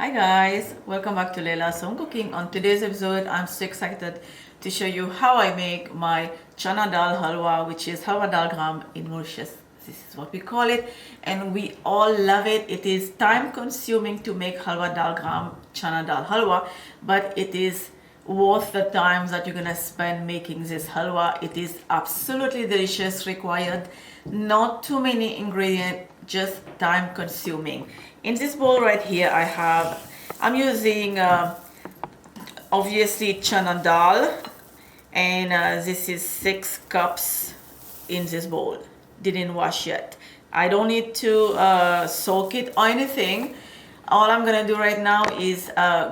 Hi guys, welcome back to Laila's Home Cooking. On today's episode, I'm so excited to show you how I make my Chana Dal Halwa, which is Halwa Dal Gram in Mauritius. This is what we call it, and we all love it. It is time consuming to make Halwa Dal Gram Chana Dal Halwa, but it is worth the time that you're gonna spend making this halwa. It is absolutely delicious, required not too many ingredients, just time consuming. In this bowl right here I'm using obviously chana dal, and this is 6 cups in this bowl. Didn't wash yet. I don't need to soak it or anything. All I'm gonna do right now is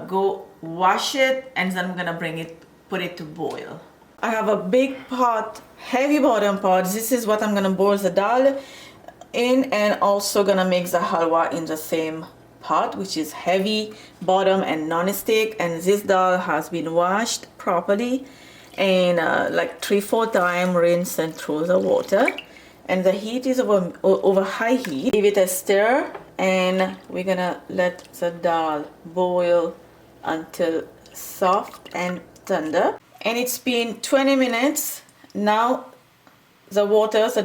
go wash it, and then I'm gonna put it to boil. I have a big pot, heavy bottom pot. This is what I'm gonna boil the dal in, and also gonna make the halwa in the same pot, which is heavy bottom and non-stick. And this dal has been washed properly and like 3-4 times, rinse and throw the water. And the heat is over high heat. Give it a stir, and we're gonna let the dal boil until soft and tender. And it's been 20 minutes. Now the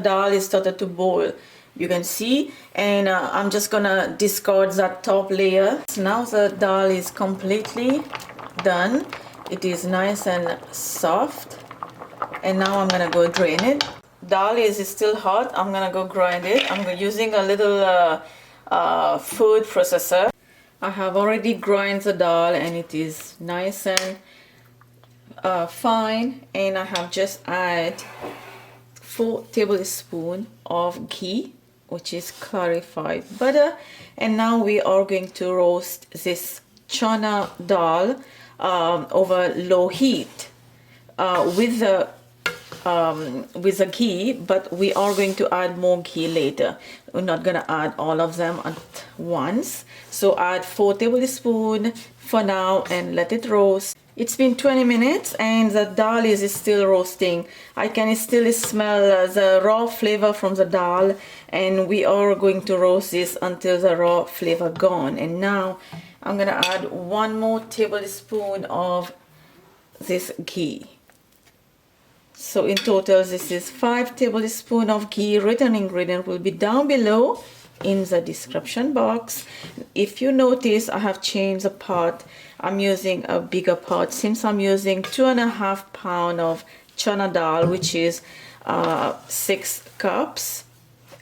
dal is started to boil. You can see, and I'm just gonna discard that top layer. So now the dal is completely done. It is nice and soft, and now I'm gonna go drain it. Dal is still hot. I'm gonna go grind it. I'm using a little food processor. I have already grind the dal, and it is nice and fine. And I have just add 4 tablespoons of ghee, which is clarified butter. And now we are going to roast this chana dal over low heat with the ghee, but we are going to add more ghee later. We're not gonna add all of them at once. So add 4 tablespoons for now and let it roast. It's been 20 minutes and the dal is still roasting. I can still smell the raw flavor from the dal, and we are going to roast this until the raw flavor gone. And now I'm gonna add 1 more tablespoon of this ghee. So in total this is 5 tablespoons of ghee. Written ingredient will be down below in the description box. If you notice, I have changed the pot. I'm using a bigger pot since I'm using 2.5 pounds of chana dal, which is 6 cups.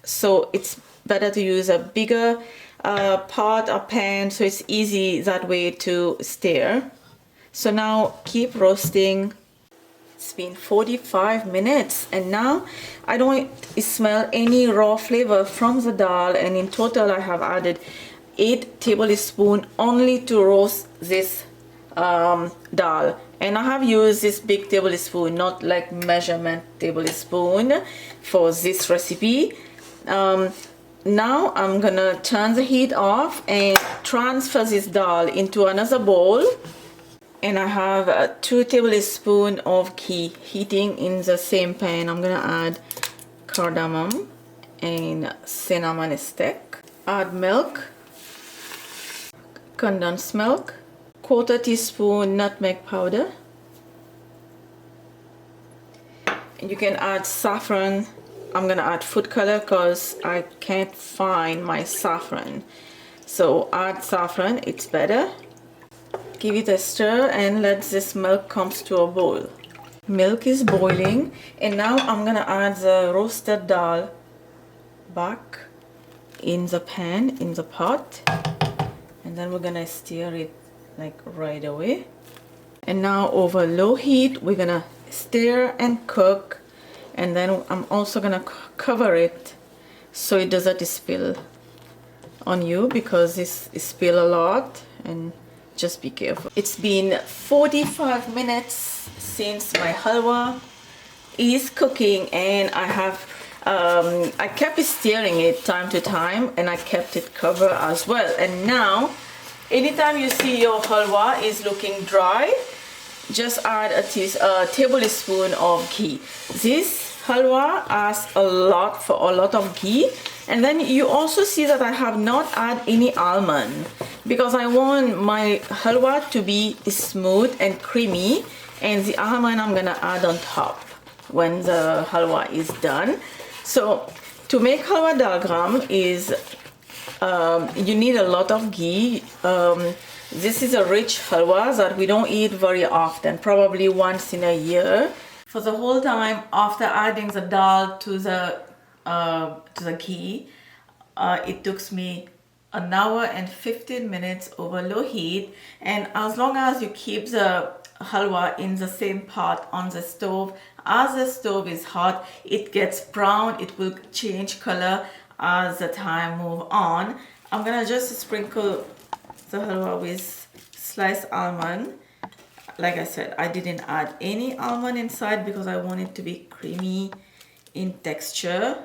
So it's better to use a bigger pot or pan, so it's easy that way to stir. So now keep roasting. It's been 45 minutes, and now I don't smell any raw flavor from the dal. And in total I have added 8 tablespoons only to roast this dal. And I have used this big tablespoon, not like measurement tablespoon, for this recipe. Now I'm gonna turn the heat off and transfer this dal into another bowl. And I have 2 tablespoons of ghee heating in the same pan. I'm gonna add cardamom and cinnamon stick. Add milk, condensed milk, 1/4 teaspoon nutmeg powder. And you can add saffron. I'm gonna add food color because I can't find my saffron. So add saffron, it's better. Give it a stir and let this milk come to a boil. Milk is boiling, and now I'm gonna add the roasted dal back in the pan, in the pot, and then we're gonna stir it like right away. And now over low heat we're gonna stir and cook, and then I'm also gonna cover it so it doesn't spill on you, because this spill a lot, and just be careful. It's been 45 minutes since my halwa is cooking, and I kept stirring it time to time, and I kept it covered as well. And now anytime you see your halwa is looking dry, just add a tablespoon of ghee. This halwa asks a lot of ghee. And then you also see that I have not add any almond. because I want my halwa to be smooth and creamy, and the almond I'm gonna add on top when the halwa is done. So to make halwa dal gram is you need a lot of ghee. This is a rich halwa that we don't eat very often, probably once in a year. For the whole time after adding the dal to the ghee, it took me an hour and 15 minutes over low heat, and as long as you keep the halwa in the same pot on the stove, as the stove is hot, it gets brown, it will change color as the time move on. I'm gonna just sprinkle the halwa with sliced almond. Like I said, I didn't add any almond inside because I want it to be creamy in texture.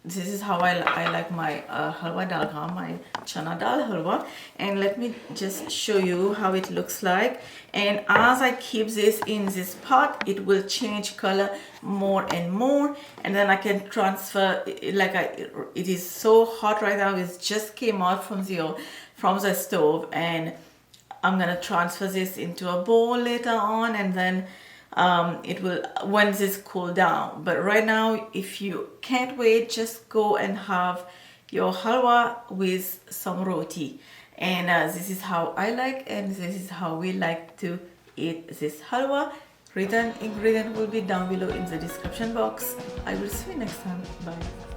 This is how I like my halwa dal gram, my chana dal halwa. And let me just show you how it looks like. And as I keep this in this pot, it will change color more and more, and then I can transfer. It is so hot right now. It just came out from the stove, and I'm gonna transfer this into a bowl later on, and then it will, when this cool down. But right now, if you can't wait, just go and have your halwa with some roti. And this is how I like, and this is how we like to eat this halwa. Written ingredient will be down below in the description box. I will see you next time. Bye.